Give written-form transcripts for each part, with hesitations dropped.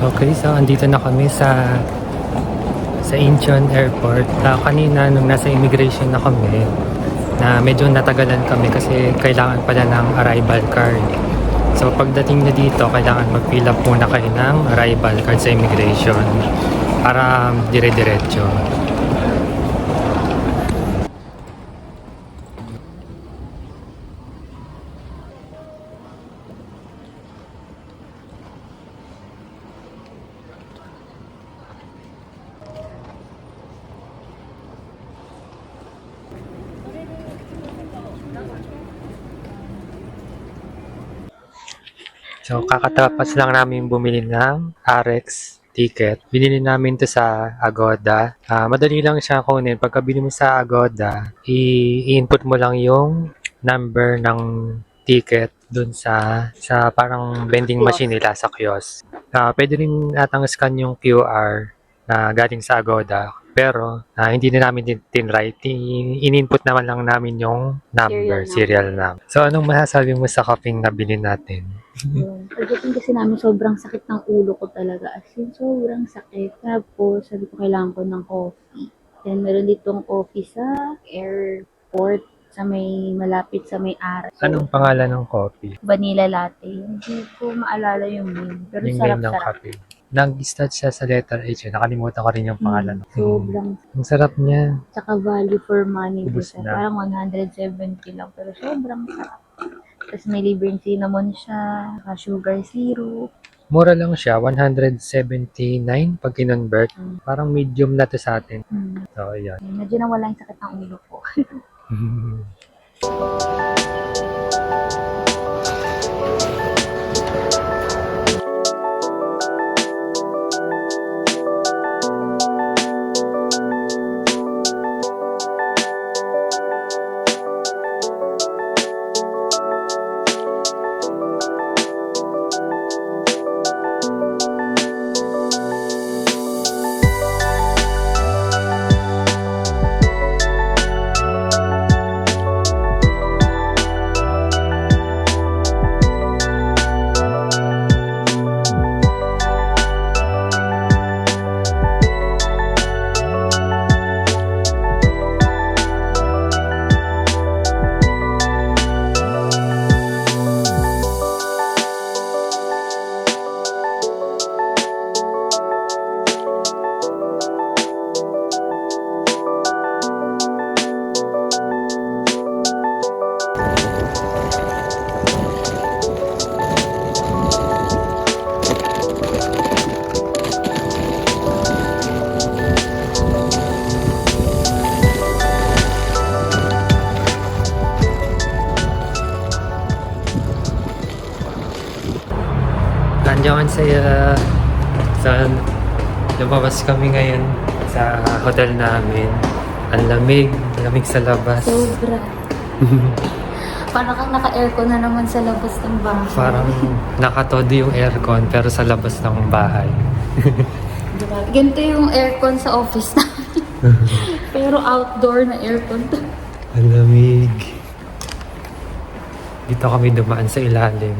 Okay, so andito na kami sa Incheon Airport. Kanina nung nasa immigration na kami, na medyo natagalan kami kasi kailangan pala ng arrival card. So pagdating na dito, kailangan mag-fill up muna kayo ng arrival card sa immigration para dire-diretso. So, kakatapos lang namin bumili ng RX ticket. Binili namin to sa Agoda. Madali lang siya kunin. Pagka binili mo sa Agoda, i-input mo lang yung number ng ticket dun sa parang vending machine nila sa kiosk. Pwede rin atang scan yung QR na galing sa Agoda. Pero hindi na namin tinwrite. In-input naman lang namin yung number, serial number. So, anong masasabi mo sa kaping nabili natin? Pagdating kasi namin, sobrang sakit ng ulo ko talaga. As in, sobrang sakit. Tapos, sabi ko, kailangan ko ng coffee. Then, meron ditong coffee sa airport, sa may malapit sa may ara. So, Anong pangalan ng coffee? vanilla latte. Hindi ko maalala yung name. Pero Yung name ng sarap-sarap. coffee. Nag-start siya sa letter H. Nakalimutan ko rin yung pangalan. Sobrang. Ang sarap niya. Tsaka value for money. Ubus Diba? na. Parang 170 lang. Pero sobrang sarap. Tapos may libreng cinnamon siya. Saka sugar syrup. Mura lang siya. 179 pag kinonvert. Parang medium na to sa atin. So, ayan. Medyo nawala yung sakit ng ulo ko. Annyeonghaseyo. So, lumabas kami ngayon sa hotel namin. Ang lamig sa labas. Sobra. Parang kang naka-aircon na naman sa labas ng bahay. Parang nakatodo yung aircon pero sa labas ng bahay. Diba? Ganito yung aircon sa office namin. Pero outdoor na aircon to. Ang lamig. Dito kami dumaan sa ilalim.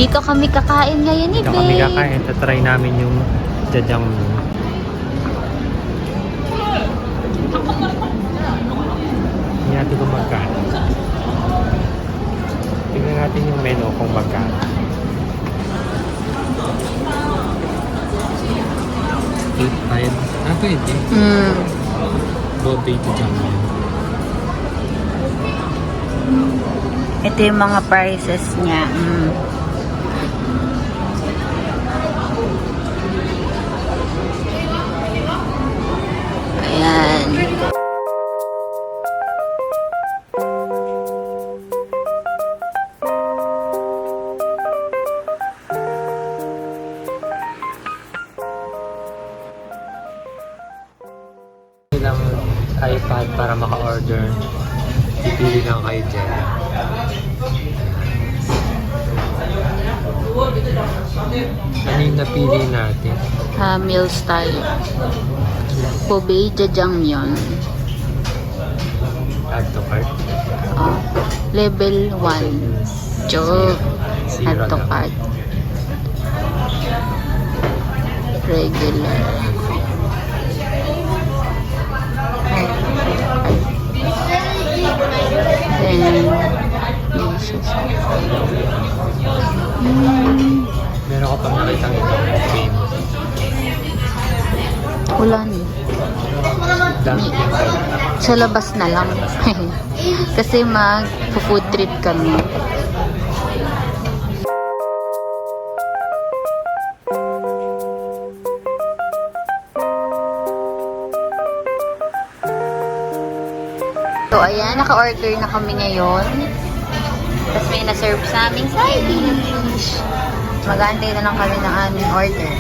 Dito kami kakain ngayon ni Dito kami kakain. Tatry namin yung Jajangmyeon. Tingnan natin kung magkano. Tingnan natin yung menu kung magkano. $8.5. Pwede. Bombay Jajangmyeon. Ito yung mga prices niya. Ayan. Ilang iPad para maka-order. Pipili lang kay Jen. Ano yung napili natin? Meals tayo. Bombay Jajangmyeon. Add to cart. Level 1. Joke. Add to lang. cart. Regular. Then, Meron ka pang nakitang itong famous. ulan. Dumpling cart. Sa labas na lang. Kasi mag-food trip kami. So, ayan, naka-order na kami ngayon. Tapos may na-serve sa aming side dish. Mag-aantay na lang kami ng aming order.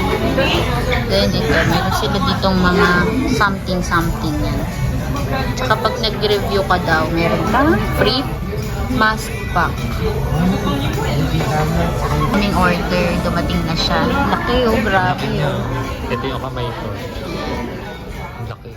Then ito, meron sila ditong mga something-something yan. Tsaka pag nag-review ka daw, meron kang free mask pack. Aming order, dumating na siya. Laki oh, grabe oh. Ito yung kamay ko. Ang laki.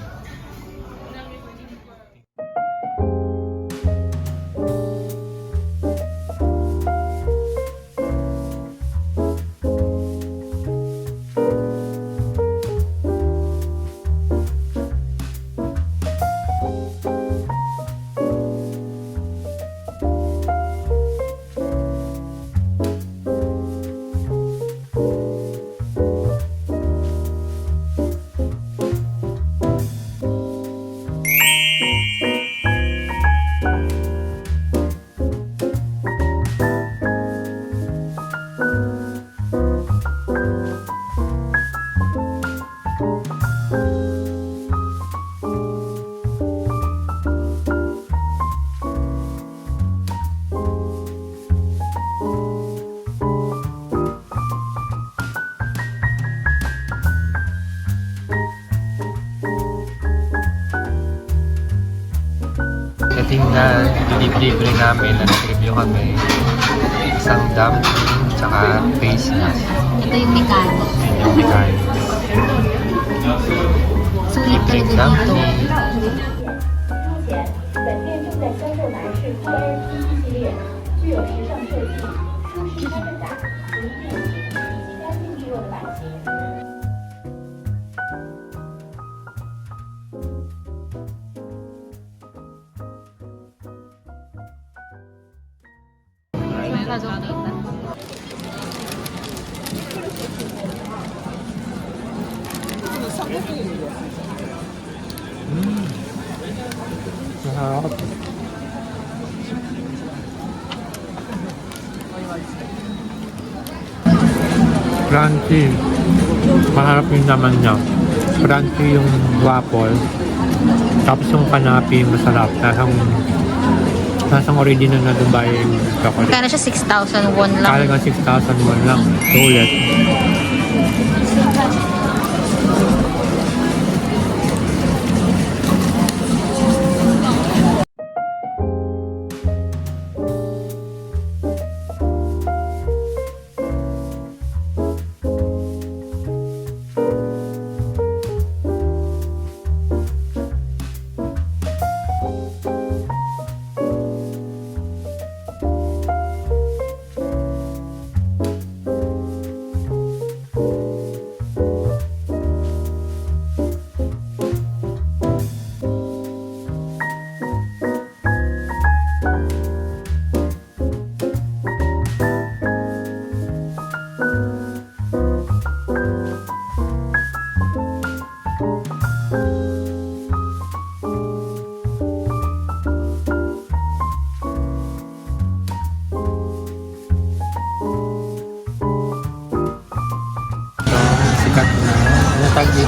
Dating na delivery namin na nag-review kami. Isang dumpling, tsaka face mask. Ito yung mechanic. Yun yung mechanic. Sulit Libreng talaga dito. dumpling.本店正在销售男士 PRP 系列，具有时尚设计、舒适穿着感、随意以及干净利落的版型。 Sarap. Crunchy. Maharap yung naman niya. Crunchy yung waffle. Tapos yung kanapi masarap. Nasang original na Dubai yung chocolate. Kaya siya 6,000 won lang. Kalagang 6,000 lang. Sulit.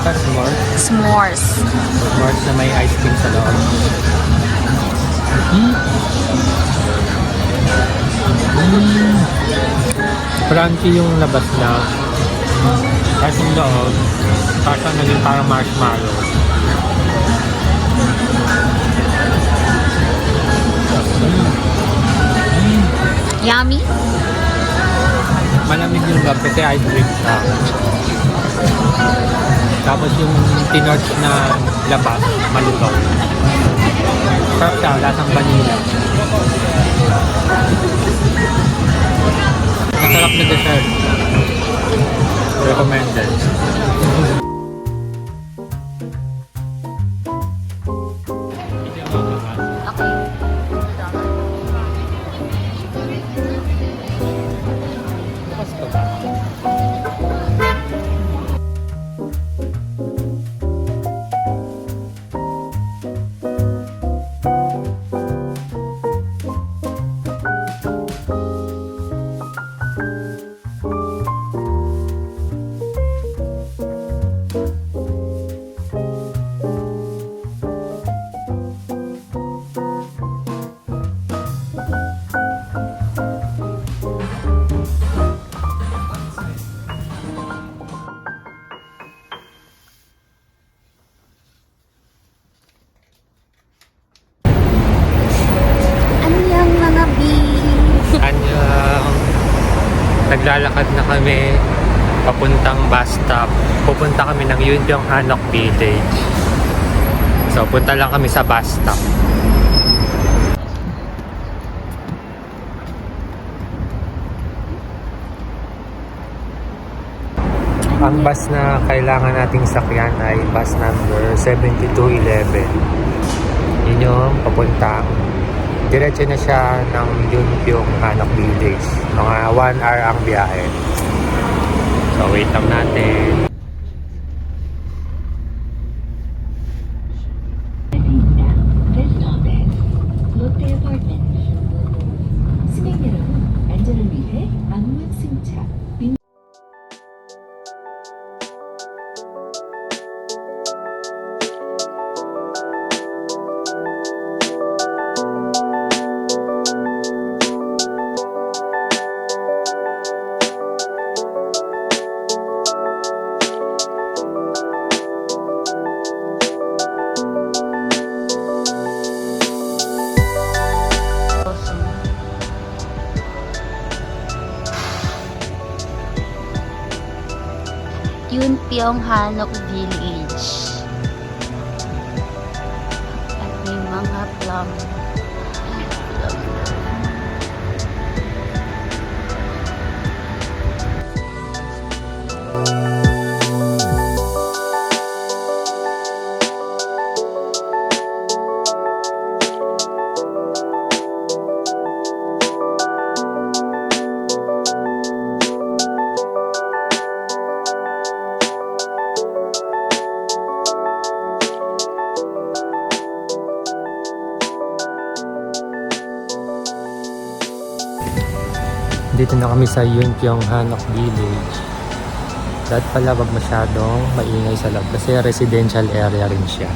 ka, s'mores? S'mores. S'mores na may ice cream sa loob. Crunchy yung labas na. Tapos yung loob, parang naging parang marshmallow. Yummy? Malamig yung loob kasi ice cream siya. Tapos yung tinorch na labas, malutaw. Sarap siya, lasang vanilla. Masarap na dessert. Recommended. Okay. Bukas pa ba? Ano yung mga bee? Anyang naglalakad na kami papuntang bus stop. Pupunta kami ng Yunpyong Hanok Village. So, punta lang kami sa bus stop. Ang bus na kailangan nating sakyan ay bus number 7211. Yun yung papuntang diretso na siya ng Yunpyong Hanok Village. Mga 1 hour ang biyahe. So, wait lang natin. This stop is 롯데 Apartments. 승객 여러분, 안전을 위해 악막 승차. Yunpyong Hanok Village. At may mga plum. Dito na kami sa Yunpyong Hanok Village. Dapat pala wag masyadong maingay sa loob kasi residential area rin siya.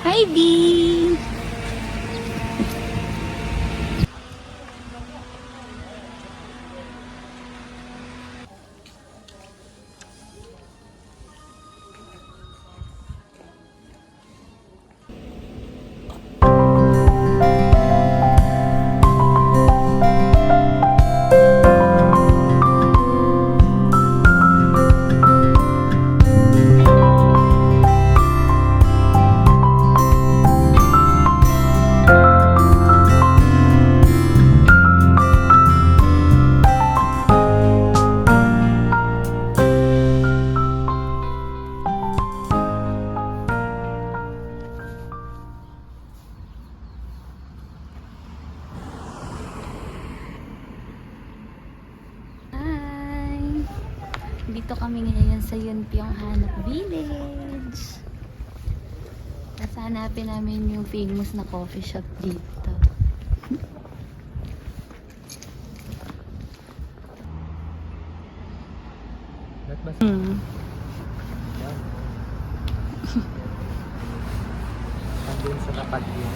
Hi, Bee! Nandito kami ngayon sa Yunpyong Hanok Village. Tapos hanapin namin yung famous na coffee shop dito. Ba't mas... Hmm. Yan. Nandun sa tapat yung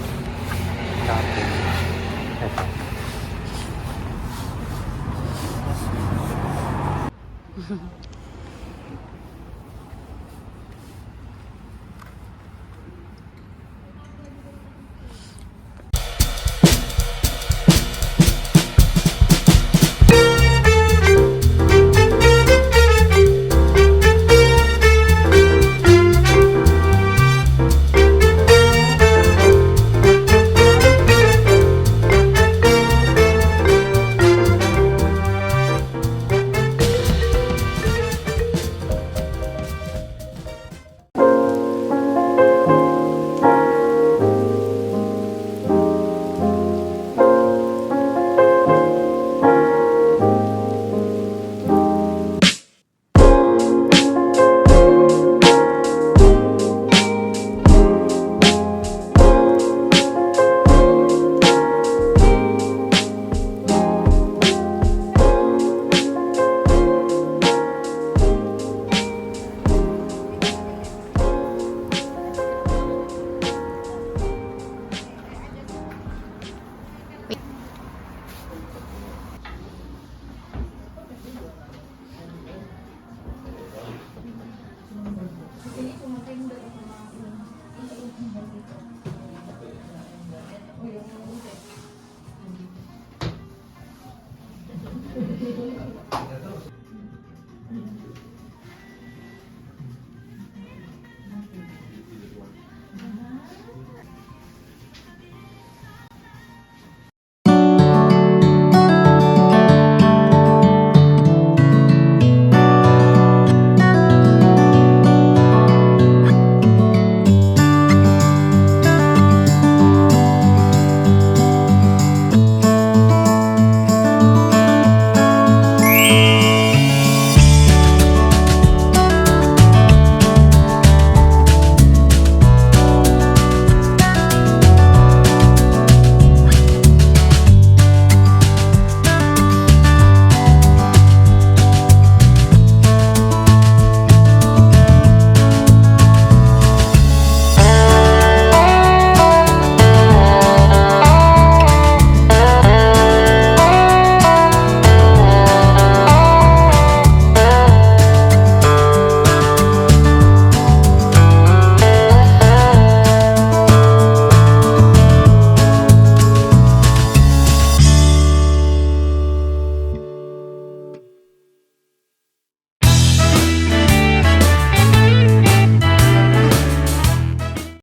cafe. Ito.